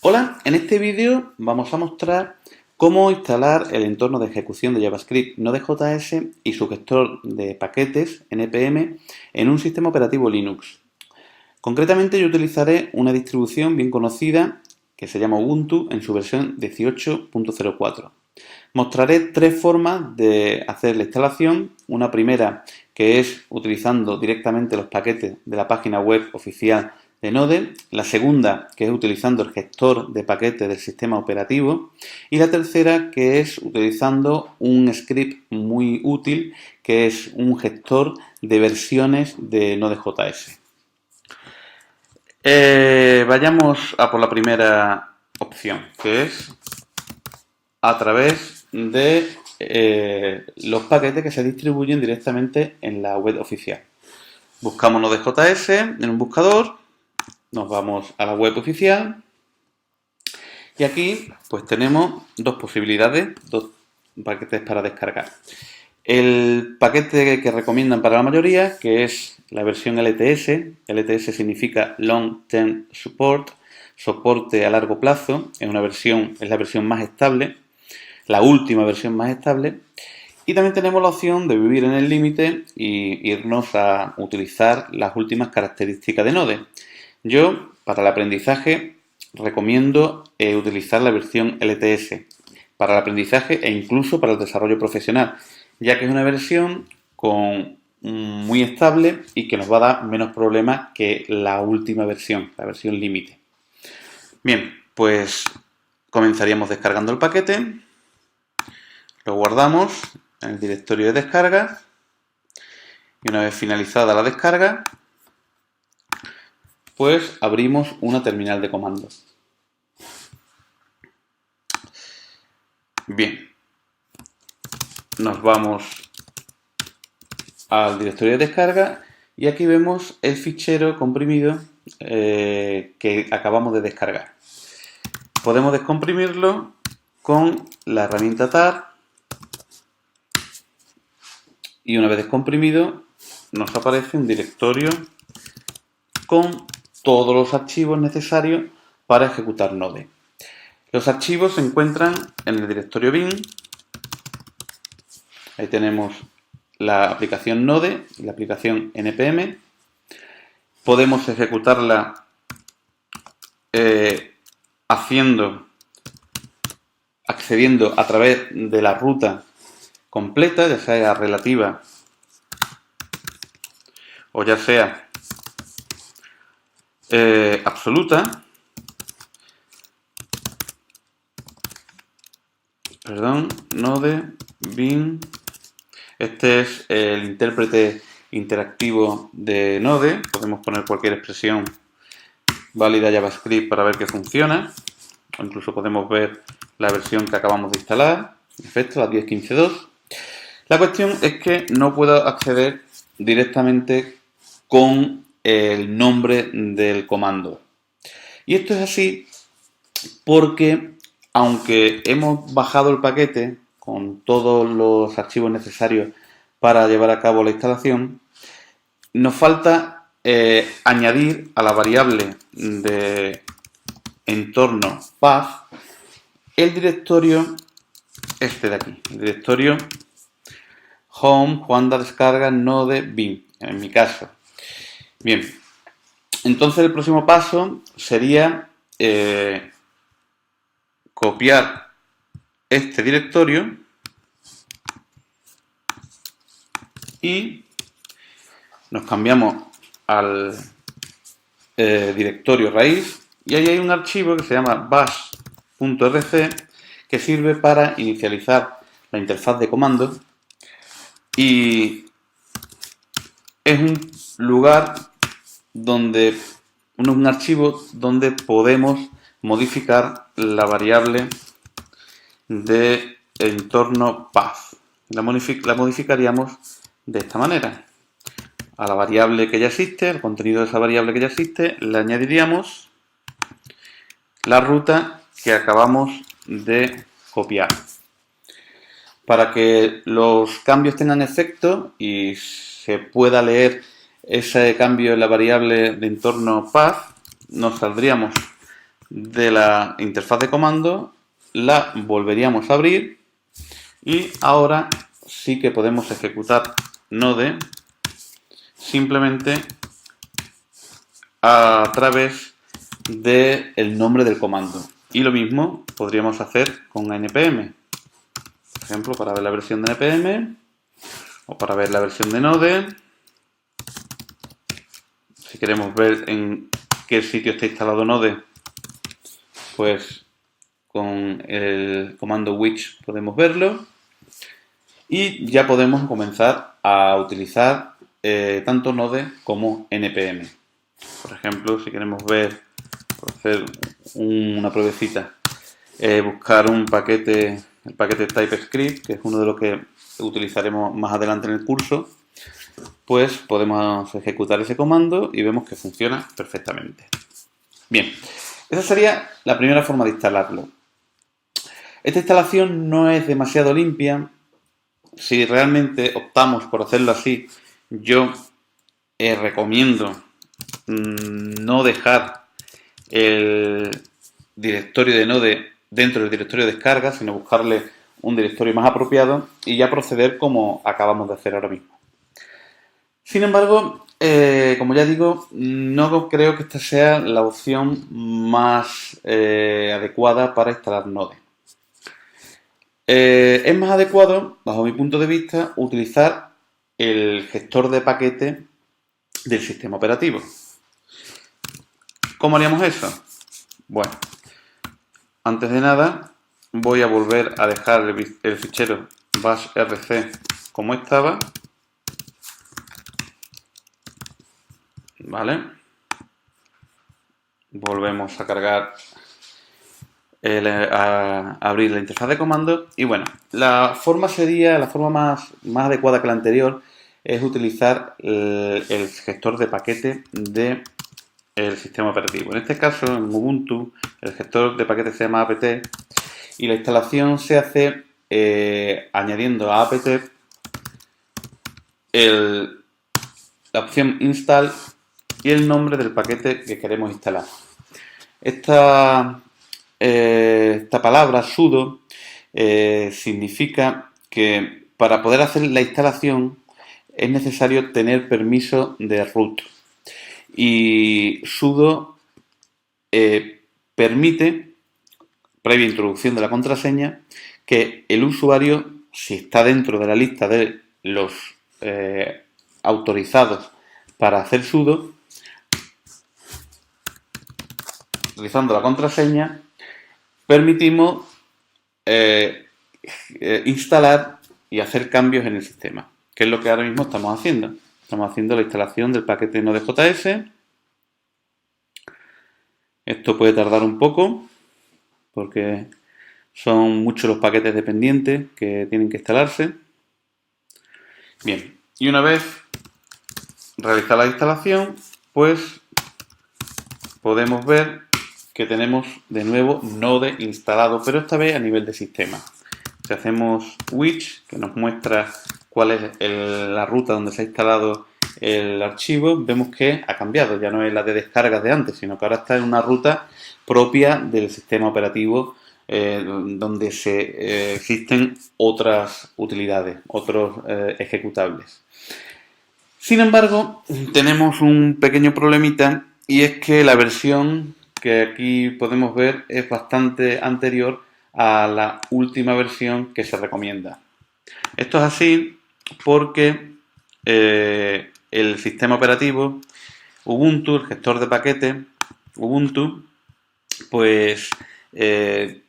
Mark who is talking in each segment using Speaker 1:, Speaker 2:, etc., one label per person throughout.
Speaker 1: Hola, en este vídeo vamos a mostrar cómo instalar el entorno de ejecución de JavaScript Node.js y su gestor de paquetes NPM en un sistema operativo Linux. Concretamente yo utilizaré una distribución bien conocida que se llama Ubuntu en su versión 18.04. Mostraré tres formas de hacer la instalación. Una primera que es utilizando directamente los paquetes de la página web oficial de Node, la segunda que es utilizando el gestor de paquetes del sistema operativo y la tercera que es utilizando un script muy útil que es un gestor de versiones de Node.js. Vayamos a por la primera opción, que es a través de los paquetes que se distribuyen directamente en la web oficial. Buscamos Node.js en un buscador, nos vamos a la web oficial y aquí pues tenemos dos posibilidades, dos paquetes para descargar. El paquete que recomiendan para la mayoría, que es la versión LTS. LTS significa Long Term Support, soporte a largo plazo. Es la versión más estable, la última versión más estable. Y también tenemos la opción de vivir en el límite y irnos a utilizar las últimas características de Node. Yo, para el aprendizaje, recomiendo utilizar la versión LTS para el aprendizaje e incluso para el desarrollo profesional, ya que es una versión muy estable y que nos va a dar menos problemas que la última versión, la versión límite. Bien, pues comenzaríamos descargando el paquete, lo guardamos en el directorio de descarga y una vez finalizada la descarga, pues abrimos una terminal de comandos. Bien, nos vamos al directorio de descarga y aquí vemos el fichero comprimido que acabamos de descargar. Podemos descomprimirlo con la herramienta tar y una vez descomprimido nos aparece un directorio con todos los archivos necesarios para ejecutar Node. Los archivos se encuentran en el directorio bin. Ahí tenemos la aplicación Node y la aplicación NPM. Podemos ejecutarla accediendo a través de la ruta completa, ya sea relativa o ya sea absoluta. Node bin. Este es el intérprete interactivo de Node. Podemos poner cualquier expresión válida JavaScript para ver que funciona. O incluso podemos ver la versión que acabamos de instalar. En efecto, la 10.15.2. La cuestión es que no puedo acceder directamente con el nombre del comando. Y esto es así porque, aunque hemos bajado el paquete con todos los archivos necesarios para llevar a cabo la instalación, nos falta añadir a la variable de entorno path el directorio este de aquí, el directorio home, Juanda descarga, node, bin, en mi caso. Bien, entonces el próximo paso sería copiar este directorio y nos cambiamos al directorio raíz y ahí hay un archivo que se llama bash.rc que sirve para inicializar la interfaz de comandos y es un lugar donde un archivo donde podemos modificar la variable de entorno path. La modificaríamos de esta manera. A la variable que ya existe, al contenido de esa variable que ya existe, le añadiríamos la ruta que acabamos de copiar. Para que los cambios tengan efecto y se pueda leer ese cambio en la variable de entorno path, nos saldríamos de la interfaz de comando, la volveríamos a abrir y ahora sí que podemos ejecutar Node simplemente a través del nombre del comando. Y lo mismo podríamos hacer con npm. Por ejemplo, para ver la versión de npm o para ver la versión de Node. Si queremos ver en qué sitio está instalado Node, pues con el comando which podemos verlo. Y ya podemos comenzar a utilizar tanto Node como npm. Por ejemplo, si queremos ver, por hacer una pruebecita, buscar un paquete, el paquete TypeScript, que es uno de los que utilizaremos más adelante en el curso, pues podemos ejecutar ese comando y vemos que funciona perfectamente. Bien, esa sería la primera forma de instalarlo. Esta instalación no es demasiado limpia. Si realmente optamos por hacerlo así, yo recomiendo no dejar el directorio de Node dentro del directorio de descarga, sino buscarle un directorio más apropiado y ya proceder como acabamos de hacer ahora mismo. Sin embargo, como ya digo, no creo que esta sea la opción más adecuada para instalar Node. Es más adecuado, bajo mi punto de vista, utilizar el gestor de paquete del sistema operativo. ¿Cómo haríamos eso? Bueno, antes de nada voy a volver a dejar el fichero bashrc como estaba. ¿Vale? Volvemos a cargar, a abrir la interfaz de comando y bueno, la forma más adecuada que la anterior es utilizar el gestor de paquete del sistema operativo. En este caso, en Ubuntu, el gestor de paquete se llama apt y la instalación se hace añadiendo a apt la opción install y el nombre del paquete que queremos instalar. Esta palabra sudo significa que para poder hacer la instalación es necesario tener permiso de root y sudo permite, previa introducción de la contraseña, que el usuario, si está dentro de la lista de los autorizados para hacer sudo, utilizando la contraseña, permitimos instalar y hacer cambios en el sistema, que es lo que ahora mismo estamos haciendo. Estamos haciendo la instalación del paquete Node.js. Esto puede tardar un poco, porque son muchos los paquetes dependientes que tienen que instalarse. Bien, y una vez realizada la instalación, pues podemos ver que tenemos de nuevo Node instalado, pero esta vez a nivel de sistema. Si hacemos which, que nos muestra cuál es la ruta donde se ha instalado el archivo, vemos que ha cambiado. Ya no es la de descargas de antes, sino que ahora está en una ruta propia del sistema operativo donde existen otras utilidades, otros ejecutables. Sin embargo, tenemos un pequeño problemita y es que la versión que aquí podemos ver es bastante anterior a la última versión que se recomienda. Esto es así porque el sistema operativo Ubuntu, el gestor de paquetes Ubuntu, pues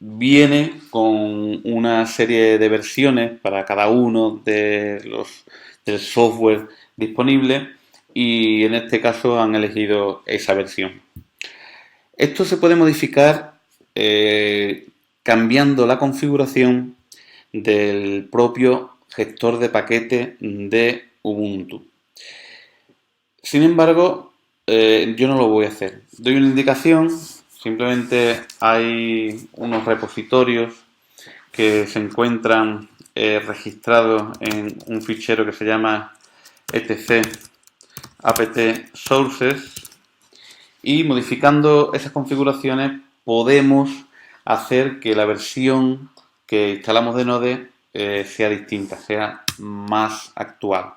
Speaker 1: viene con una serie de versiones para cada uno del software disponible y en este caso han elegido esa versión. Esto se puede modificar cambiando la configuración del propio gestor de paquete de Ubuntu. Sin embargo, yo no lo voy a hacer. Doy una indicación, simplemente hay unos repositorios que se encuentran registrados en un fichero que se llama etc apt sources y modificando esas configuraciones podemos hacer que la versión que instalamos de Node sea distinta, sea más actual.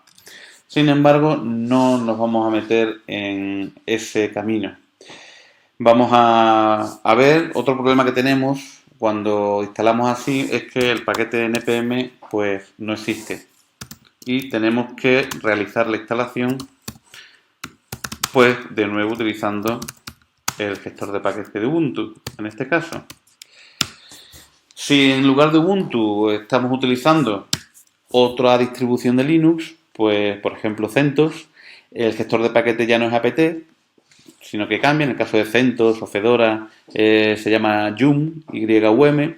Speaker 1: Sin embargo, no nos vamos a meter en ese camino. Vamos a ver, otro problema que tenemos cuando instalamos así es que el paquete npm pues no existe y tenemos que realizar la instalación pues de nuevo utilizando el gestor de paquete de Ubuntu en este caso. Si en lugar de Ubuntu estamos utilizando otra distribución de Linux, pues por ejemplo CentOS, el gestor de paquete ya no es apt, sino que cambia. En el caso de CentOS o Fedora se llama YUM, YUM.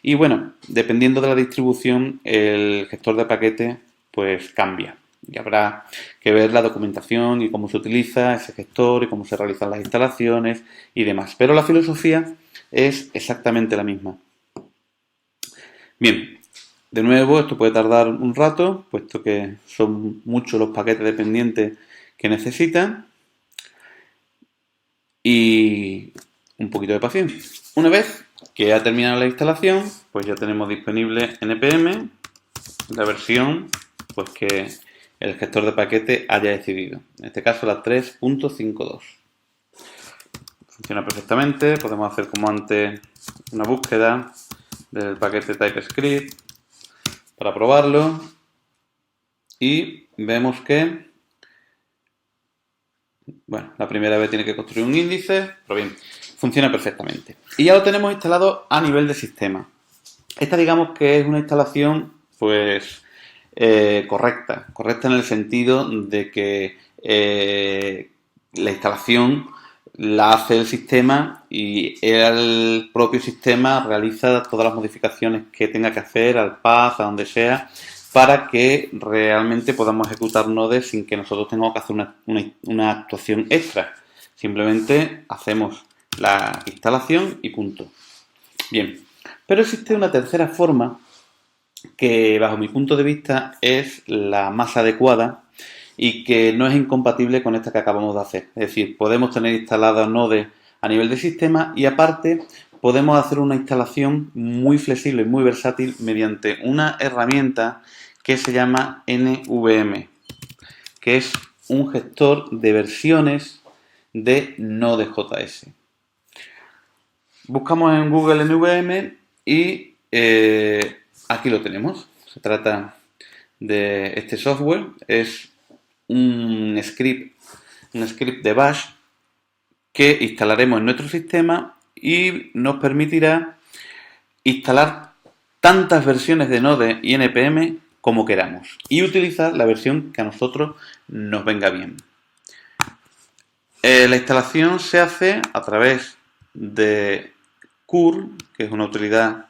Speaker 1: Y bueno, dependiendo de la distribución, el gestor de paquete pues cambia. Y habrá que ver la documentación y cómo se utiliza ese gestor y cómo se realizan las instalaciones y demás. Pero la filosofía es exactamente la misma. Bien, de nuevo esto puede tardar un rato, puesto que son muchos los paquetes dependientes que necesitan. Y un poquito de paciencia. Una vez que ha terminado la instalación, pues ya tenemos disponible npm, la versión pues que el gestor de paquete haya decidido. En este caso la 3.52. Funciona perfectamente. Podemos hacer como antes una búsqueda del paquete TypeScript para probarlo. Y vemos que bueno, la primera vez tiene que construir un índice, pero bien, funciona perfectamente. Y ya lo tenemos instalado a nivel de sistema. Esta digamos que es una instalación pues correcta en el sentido de que la instalación la hace el sistema y el propio sistema realiza todas las modificaciones que tenga que hacer al path, a donde sea, para que realmente podamos ejecutar Node sin que nosotros tengamos que hacer una actuación extra. Simplemente hacemos la instalación y punto. Bien, pero existe una tercera forma que bajo mi punto de vista es la más adecuada y que no es incompatible con esta que acabamos de hacer. Es decir, podemos tener instalada Node a nivel de sistema y aparte podemos hacer una instalación muy flexible y muy versátil mediante una herramienta que se llama NVM, que es un gestor de versiones de Node.js. Buscamos en Google NVM y aquí lo tenemos. Se trata de este software. Es un script de Bash que instalaremos en nuestro sistema y nos permitirá instalar tantas versiones de Node y npm como queramos y utilizar la versión que a nosotros nos venga bien. La instalación se hace a través de curl, que es una utilidad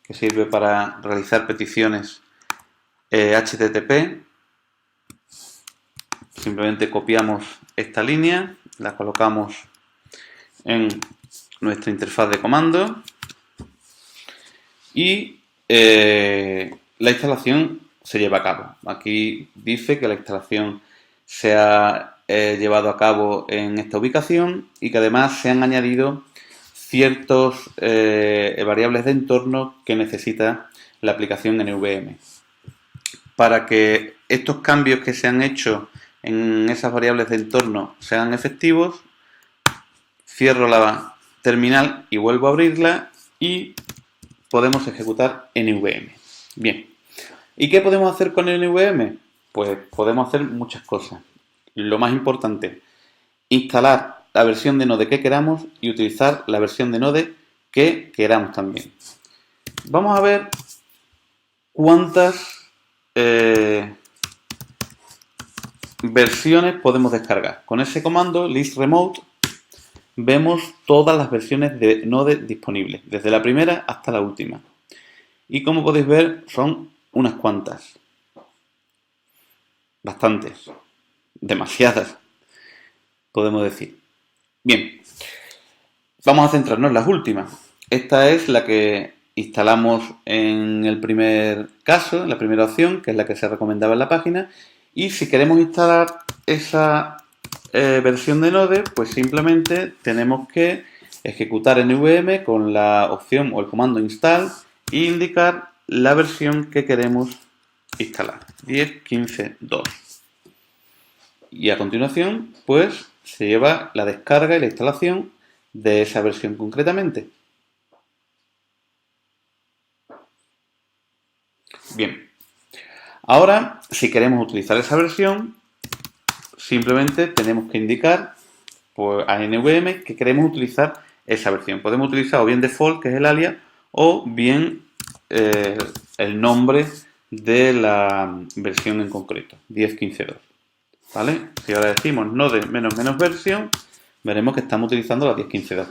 Speaker 1: que sirve para realizar peticiones HTTP. Simplemente copiamos esta línea, la colocamos en nuestra interfaz de comando y la instalación se lleva a cabo. Aquí dice que la instalación se ha llevado a cabo en esta ubicación y que además se han añadido ciertos variables de entorno que necesita la aplicación NVM. Para que estos cambios que se han hecho en esas variables de entorno sean efectivos, cierro la terminal y vuelvo a abrirla y podemos ejecutar NVM. Bien, ¿y qué podemos hacer con NVM? Pues podemos hacer muchas cosas. Lo más importante, instalar la versión de Node que queramos y utilizar la versión de Node que queramos también. Vamos a ver cuántas versiones podemos descargar. Con ese comando list remote vemos todas las versiones de Node disponibles, desde la primera hasta la última. Y como podéis ver, son unas cuantas. Bastantes. Demasiadas, podemos decir. Bien, vamos a centrarnos en las últimas. Esta es la que instalamos en el primer caso, en la primera opción, que es la que se recomendaba en la página. Y si queremos instalar esa versión de Node, pues simplemente tenemos que ejecutar NVM con la opción o el comando install e indicar la versión que queremos instalar, 10.15.2. Y a continuación, pues, se lleva la descarga y la instalación de esa versión concretamente. Bien, ahora, si queremos utilizar esa versión, simplemente tenemos que indicar pues, a NVM que queremos utilizar esa versión. Podemos utilizar o bien default, que es el alias, o bien el nombre de la versión en concreto, 10.15.2. ¿Vale? Si ahora decimos node -- versión, veremos que estamos utilizando la 10.15.2.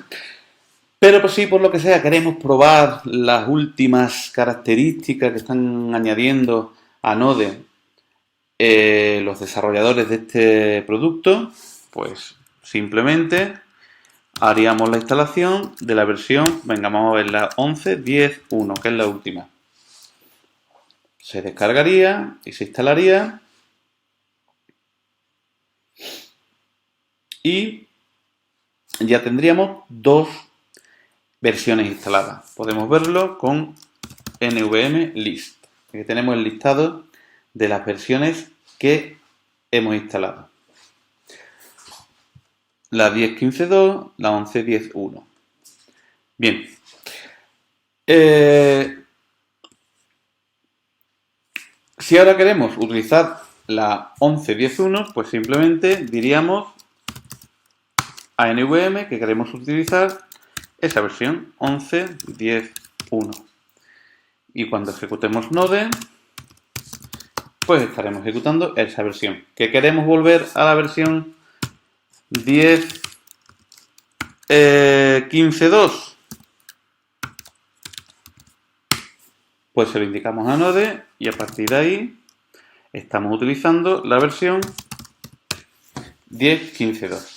Speaker 1: Pero pues si por lo que sea queremos probar las últimas características que están añadiendo a Node los desarrolladores de este producto, pues simplemente haríamos la instalación de la versión, venga, vamos a ver la 11.10.1, que es la última. Se descargaría y se instalaría. Y ya tendríamos dos versiones instaladas. Podemos verlo con NVM list. Aquí tenemos el listado de las versiones que hemos instalado. La 10.15.2, la 11.10.1. Bien. Si ahora queremos utilizar la 11.10.1, pues simplemente diríamos a NVM que queremos utilizar esa versión 11.10.1. Y cuando ejecutemos Node, pues estaremos ejecutando esa versión. ¿Que queremos volver a la versión 10.15.2? Pues se lo indicamos a Node y a partir de ahí estamos utilizando la versión 10.15.2.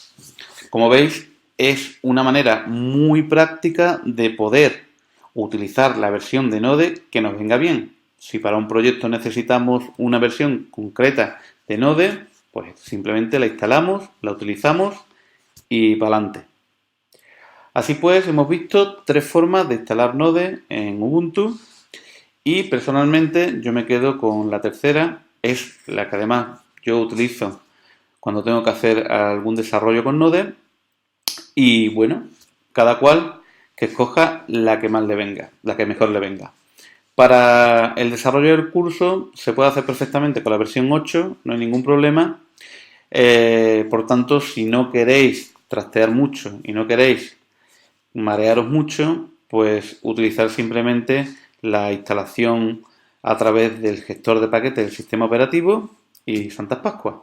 Speaker 1: Como veis, es una manera muy práctica de poder utilizar la versión de Node que nos venga bien. Si para un proyecto necesitamos una versión concreta de Node, pues simplemente la instalamos, la utilizamos y para adelante. Así pues, hemos visto tres formas de instalar Node en Ubuntu y personalmente yo me quedo con la tercera, es la que además yo utilizo cuando tengo que hacer algún desarrollo con Node. Y bueno, cada cual que escoja la que más le venga, la que mejor le venga. Para el desarrollo del curso se puede hacer perfectamente con la versión 8, no hay ningún problema. Por tanto, si no queréis trastear mucho y no queréis marearos mucho, pues utilizar simplemente la instalación a través del gestor de paquetes del sistema operativo y Santas Pascuas.